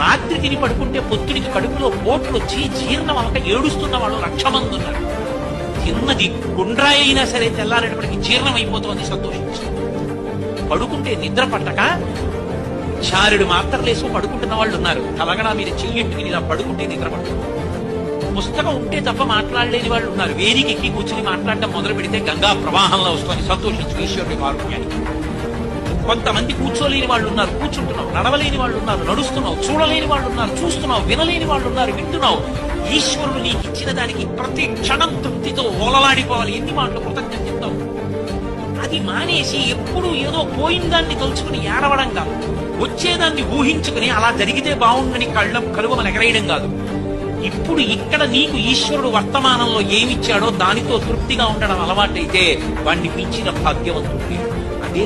రాత్రి తిని పడుకుంటే పొత్తుడికి కడుపులో పోట్లు వచ్చి జీర్ణం అవ్వక ఏడుస్తున్న వాళ్ళు 1,00,000 మంది ఉన్నారు. తిన్నది గుండ్రాయి అయినా సరే తెల్లారేటప్పటికి జీర్ణం అయిపోతుంది సంతోషించి. పడుకుంటే నిద్ర పట్టక చారుడు మాత్రలేసి పడుకుంటున్న వాళ్ళు ఉన్నారు. కలగడా మీరు చెయ్యట్టుకుని ఇలా పడుకుంటే నిద్ర పడుతుంది. పుస్తకం ఉంటే తప్ప మాట్లాడలేని వాళ్ళు ఉన్నారు. వేదికెక్కి కూర్చుని మాట్లాడటం మొదలు పెడితే గంగా ప్రవాహంలో వస్తుంది సంతోషించు ఈశ్వరుడి కారుణ్యానికి. కొంతమంది కూర్చోలేని వాళ్ళు ఉన్నారు, కూర్చుంటున్నావు. నడవలేని వాళ్ళు ఉన్నారు, నడుస్తున్నావు. చూడలేని వాళ్ళు ఉన్నారు, చూస్తున్నావు. వినలేని వాళ్ళు ఉన్నారు, వింటున్నావు. ఈశ్వరుడు నీకు ఇచ్చిన దానికి ప్రతి క్షణం తృప్తితో ఓలలాడిపోవాలి. ఎన్ని మాటలు కృతజ్ఞత చెప్తావు. అది మానేసి ఎప్పుడు ఏదో పోయిన దాన్ని తలుచుకుని ఏడవడం కాదు, వచ్చేదాన్ని ఊహించుకుని అలా జరిగితే బాగుండని కలువమని ఎగరేయడం కాదు. ఇప్పుడు ఇక్కడ నీకు ఈశ్వరుడు వర్తమానంలో ఏమిచ్చాడో దానితో తృప్తిగా ఉండడం అలవాటైతే వాడిని మించిన భాగ్యవంతుడు. అదే